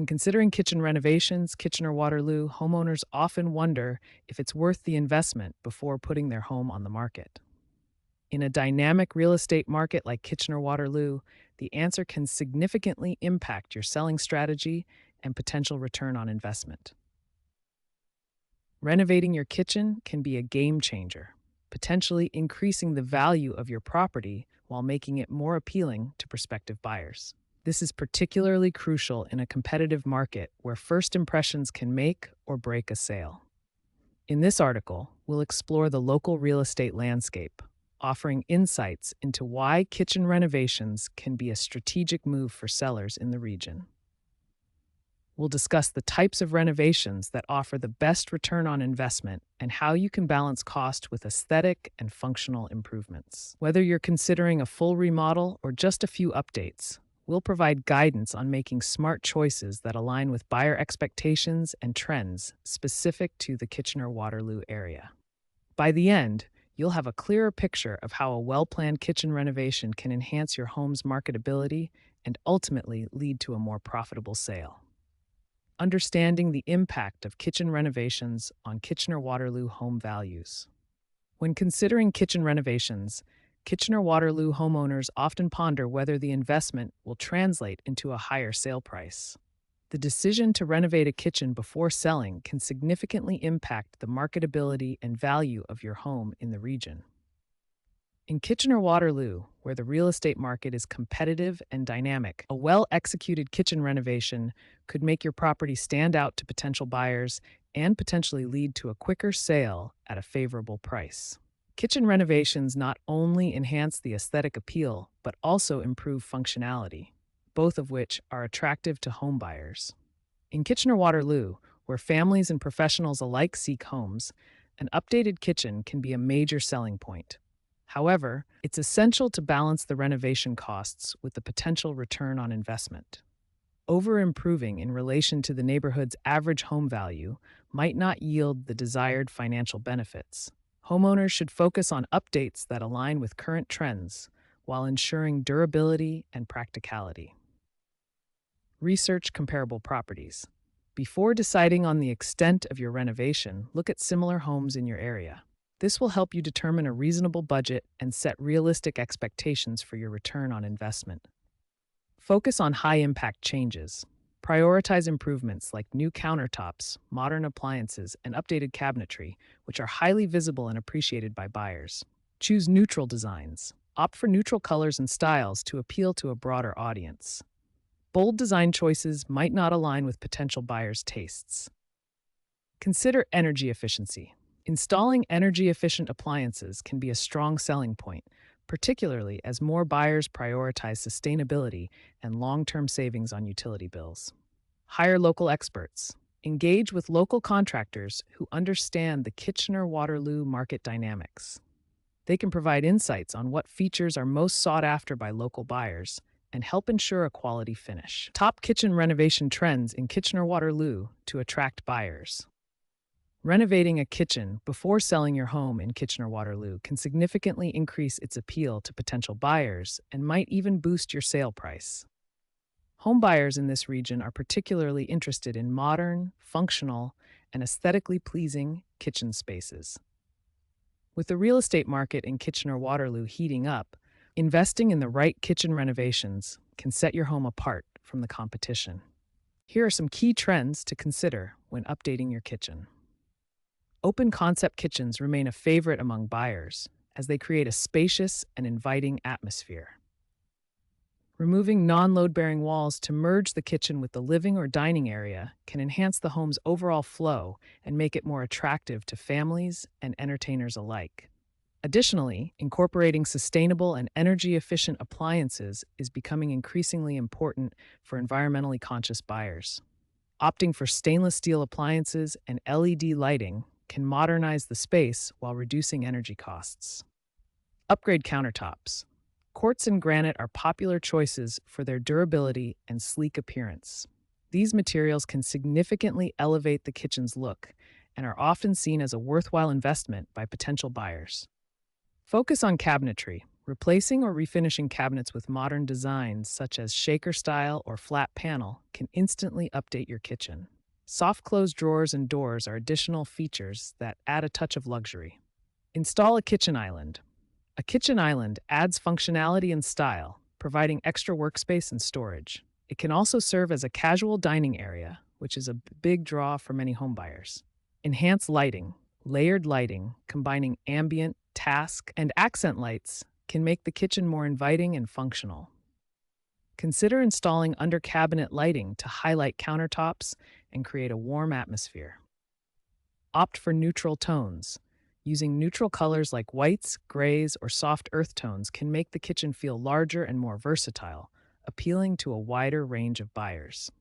When considering kitchen renovations, Kitchener-Waterloo homeowners often wonder if it's worth the investment before putting their home on the market. In a dynamic real estate market like Kitchener-Waterloo, the answer can significantly impact your selling strategy and potential return on investment. Renovating your kitchen can be a game changer, potentially increasing the value of your property while making it more appealing to prospective buyers. This is particularly crucial in a competitive market where first impressions can make or break a sale. In this article, we'll explore the local real estate landscape, offering insights into why kitchen renovations can be a strategic move for sellers in the region. We'll discuss the types of renovations that offer the best return on investment and how you can balance cost with aesthetic and functional improvements. Whether you're considering a full remodel or just a few updates, we'll provide guidance on making smart choices that align with buyer expectations and trends specific to the Kitchener-Waterloo area. By the end, you'll have a clearer picture of how a well-planned kitchen renovation can enhance your home's marketability and ultimately lead to a more profitable sale. Understanding the impact of kitchen renovations on Kitchener-Waterloo home values. When considering kitchen renovations, Kitchener-Waterloo homeowners often ponder whether the investment will translate into a higher sale price. The decision to renovate a kitchen before selling can significantly impact the marketability and value of your home in the region. In Kitchener-Waterloo, where the real estate market is competitive and dynamic, a well-executed kitchen renovation could make your property stand out to potential buyers and potentially lead to a quicker sale at a favorable price. Kitchen renovations not only enhance the aesthetic appeal, but also improve functionality, both of which are attractive to home buyers. In Kitchener-Waterloo, where families and professionals alike seek homes, an updated kitchen can be a major selling point. However, it's essential to balance the renovation costs with the potential return on investment. Over-improving in relation to the neighborhood's average home value might not yield the desired financial benefits. Homeowners should focus on updates that align with current trends while ensuring durability and practicality. Research comparable properties. Before deciding on the extent of your renovation, look at similar homes in your area. This will help you determine a reasonable budget and set realistic expectations for your return on investment. Focus on high-impact changes. Prioritize improvements like new countertops, modern appliances, and updated cabinetry, which are highly visible and appreciated by buyers. Choose neutral designs. Opt for neutral colors and styles to appeal to a broader audience. Bold design choices might not align with potential buyers' tastes. Consider energy efficiency. Installing energy-efficient appliances can be a strong selling point, particularly as more buyers prioritize sustainability and long-term savings on utility bills. Hire local experts. Engage with local contractors who understand the Kitchener-Waterloo market dynamics. They can provide insights on what features are most sought after by local buyers and help ensure a quality finish. Top kitchen renovation trends in Kitchener-Waterloo to attract buyers. Renovating a kitchen before selling your home in Kitchener-Waterloo can significantly increase its appeal to potential buyers and might even boost your sale price. Home buyers in this region are particularly interested in modern, functional, and aesthetically pleasing kitchen spaces. With the real estate market in Kitchener-Waterloo heating up, investing in the right kitchen renovations can set your home apart from the competition. Here are some key trends to consider when updating your kitchen. Open-concept kitchens remain a favorite among buyers as they create a spacious and inviting atmosphere. Removing non-load-bearing walls to merge the kitchen with the living or dining area can enhance the home's overall flow and make it more attractive to families and entertainers alike. Additionally, incorporating sustainable and energy-efficient appliances is becoming increasingly important for environmentally conscious buyers. Opting for stainless steel appliances and LED lighting can modernize the space while reducing energy costs. Upgrade countertops. Quartz and granite are popular choices for their durability and sleek appearance. These materials can significantly elevate the kitchen's look and are often seen as a worthwhile investment by potential buyers. Focus on cabinetry. Replacing or refinishing cabinets with modern designs such as shaker style or flat panel can instantly update your kitchen. Soft close drawers and doors are additional features that add a touch of luxury. Install a kitchen island. A kitchen island adds functionality and style, providing extra workspace and storage. It can also serve as a casual dining area, which is a big draw for many homebuyers. Enhance lighting. Layered lighting, combining ambient, task, and accent lights, can make the kitchen more inviting and functional. Consider installing under cabinet lighting to highlight countertops and create a warm atmosphere. Opt for neutral tones. Using neutral colors like whites, grays, or soft earth tones can make the kitchen feel larger and more versatile, appealing to a wider range of buyers.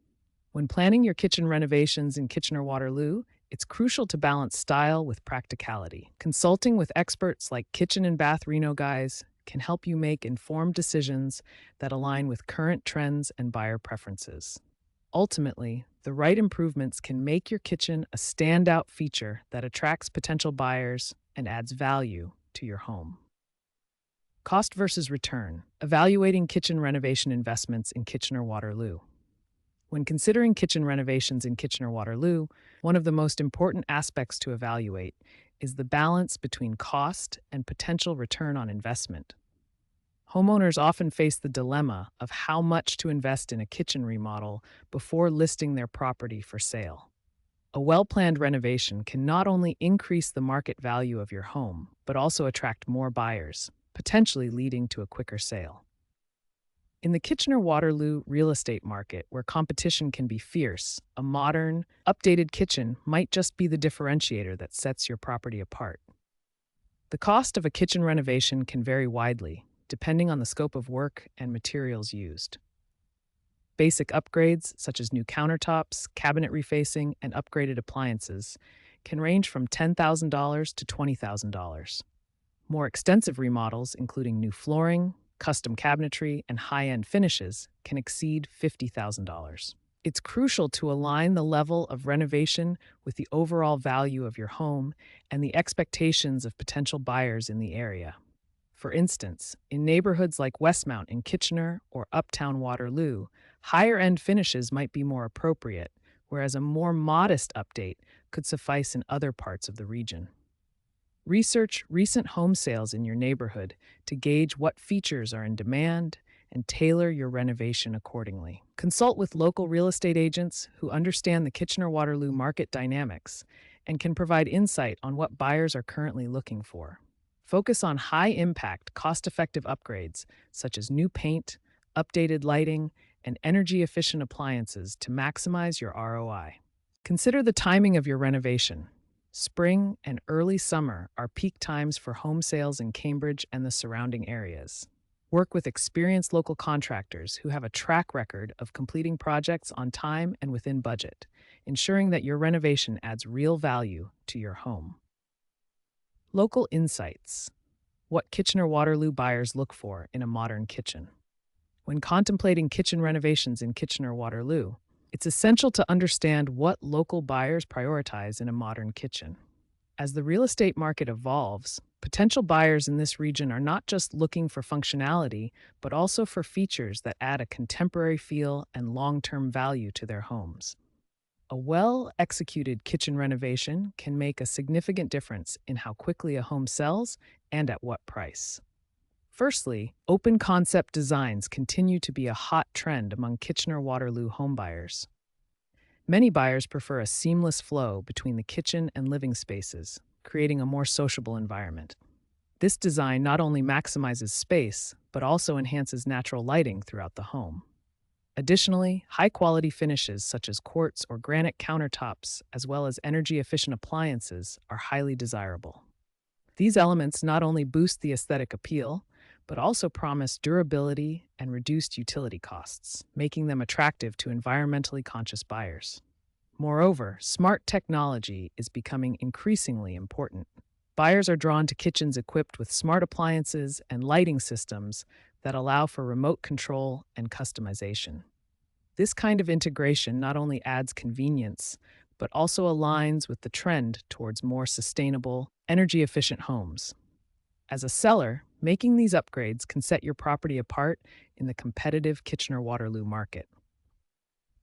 When planning your kitchen renovations in Kitchener-Waterloo, it's crucial to balance style with practicality. Consulting with experts like Kitchen and Bath Reno Guys can help you make informed decisions that align with current trends and buyer preferences. Ultimately, the right improvements can make your kitchen a standout feature that attracts potential buyers and adds value to your home. Cost versus return. Evaluating kitchen renovation investments in Kitchener-Waterloo. When considering kitchen renovations in Kitchener-Waterloo, one of the most important aspects to evaluate is the balance between cost and potential return on investment. Homeowners often face the dilemma of how much to invest in a kitchen remodel before listing their property for sale. A well-planned renovation can not only increase the market value of your home, but also attract more buyers, potentially leading to a quicker sale. In the Kitchener-Waterloo real estate market, where competition can be fierce, a modern, updated kitchen might just be the differentiator that sets your property apart. The cost of a kitchen renovation can vary widely, depending on the scope of work and materials used. Basic upgrades, such as new countertops, cabinet refacing, and upgraded appliances, can range from $10,000 to $20,000. More extensive remodels, including new flooring, custom cabinetry, and high-end finishes, can exceed $50,000. It's crucial to align the level of renovation with the overall value of your home and the expectations of potential buyers in the area. For instance, in neighborhoods like Westmount in Kitchener or Uptown Waterloo, higher-end finishes might be more appropriate, whereas a more modest update could suffice in other parts of the region. Research recent home sales in your neighborhood to gauge what features are in demand and tailor your renovation accordingly. Consult with local real estate agents who understand the Kitchener-Waterloo market dynamics and can provide insight on what buyers are currently looking for. Focus on high-impact, cost-effective upgrades such as new paint, updated lighting, and energy-efficient appliances to maximize your ROI. Consider the timing of your renovation. Spring and early summer are peak times for home sales in Cambridge and the surrounding areas. Work with experienced local contractors who have a track record of completing projects on time and within budget, ensuring that your renovation adds real value to your home. Local insights. What Kitchener-Waterloo buyers look for in a modern kitchen. When contemplating kitchen renovations in Kitchener-Waterloo, it's essential to understand what local buyers prioritize in a modern kitchen. As the real estate market evolves, potential buyers in this region are not just looking for functionality, but also for features that add a contemporary feel and long-term value to their homes. A well-executed kitchen renovation can make a significant difference in how quickly a home sells and at what price. Firstly, open concept designs continue to be a hot trend among Kitchener-Waterloo homebuyers. Many buyers prefer a seamless flow between the kitchen and living spaces, creating a more sociable environment. This design not only maximizes space, but also enhances natural lighting throughout the home. Additionally, high-quality finishes such as quartz or granite countertops, as well as energy-efficient appliances, are highly desirable. These elements not only boost the aesthetic appeal, but also promise durability and reduced utility costs, making them attractive to environmentally conscious buyers. Moreover, smart technology is becoming increasingly important. Buyers are drawn to kitchens equipped with smart appliances and lighting systems that allow for remote control and customization. This kind of integration not only adds convenience, but also aligns with the trend towards more sustainable, energy-efficient homes. As a seller, Making these upgrades can set your property apart in the competitive Kitchener-Waterloo market.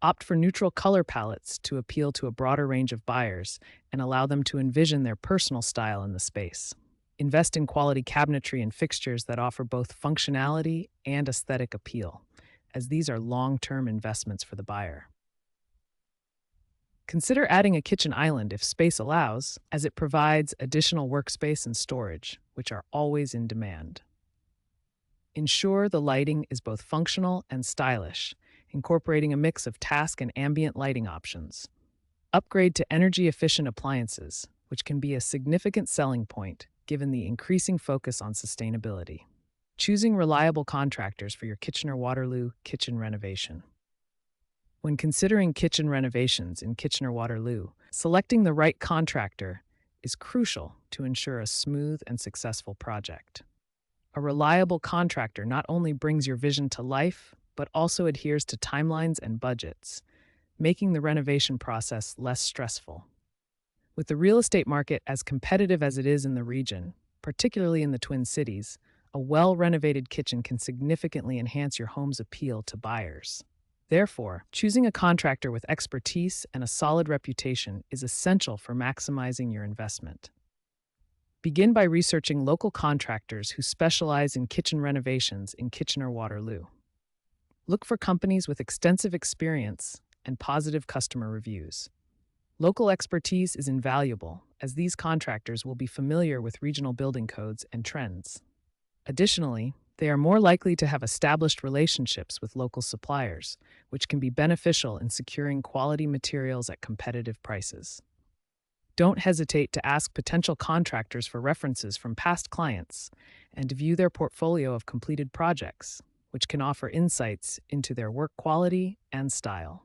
Opt for neutral color palettes to appeal to a broader range of buyers and allow them to envision their personal style in the space. Invest in quality cabinetry and fixtures that offer both functionality and aesthetic appeal, as these are long-term investments for the buyer. Consider adding a kitchen island if space allows, as it provides additional workspace and storage, which are always in demand. Ensure the lighting is both functional and stylish, incorporating a mix of task and ambient lighting options. Upgrade to energy-efficient appliances, which can be a significant selling point given the increasing focus on sustainability. Choosing reliable contractors for your Kitchener-Waterloo kitchen renovation. When considering kitchen renovations in Kitchener-Waterloo, selecting the right contractor is crucial to ensure a smooth and successful project. A reliable contractor not only brings your vision to life, but also adheres to timelines and budgets, making the renovation process less stressful. With the real estate market as competitive as it is in the region, particularly in the Twin Cities, a well-renovated kitchen can significantly enhance your home's appeal to buyers. Therefore, choosing a contractor with expertise and a solid reputation is essential for maximizing your investment. Begin by researching local contractors who specialize in kitchen renovations in Kitchener-Waterloo. Look for companies with extensive experience and positive customer reviews. Local expertise is invaluable, as these contractors will be familiar with regional building codes and trends. Additionally, they are more likely to have established relationships with local suppliers, which can be beneficial in securing quality materials at competitive prices. Don't hesitate to ask potential contractors for references from past clients and to view their portfolio of completed projects, which can offer insights into their work quality and style.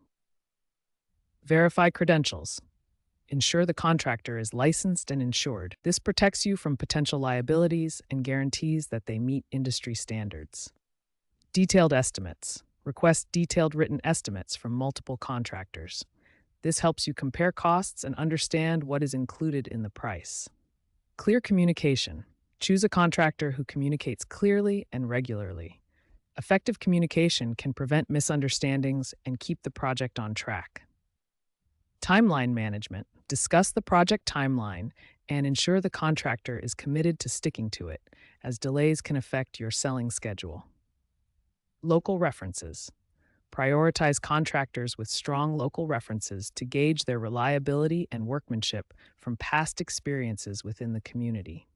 Verify credentials. Ensure the contractor is licensed and insured. This protects you from potential liabilities and guarantees that they meet industry standards. Detailed estimates. Request detailed written estimates from multiple contractors. This helps you compare costs and understand what is included in the price. Clear communication. Choose a contractor who communicates clearly and regularly. Effective communication can prevent misunderstandings and keep the project on track. Timeline management. Discuss the project timeline and ensure the contractor is committed to sticking to it, as delays can affect your selling schedule. Local references. Prioritize contractors with strong local references to gauge their reliability and workmanship from past experiences within the community.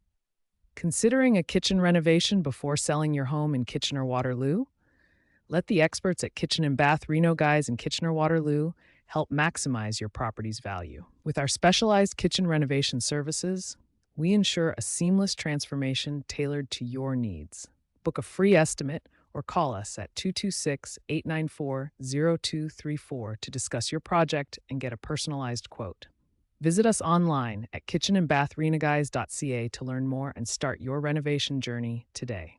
Considering a kitchen renovation before selling your home in Kitchener-Waterloo? Let the experts at Kitchen and Bath Reno Guys in Kitchener-Waterloo help maximize your property's value. With our specialized kitchen renovation services, we ensure a seamless transformation tailored to your needs. Book a free estimate or call us at 226-894-0234 to discuss your project and get a personalized quote. Visit us online at kitchenandbathrenoguys.ca to learn more and start your renovation journey today.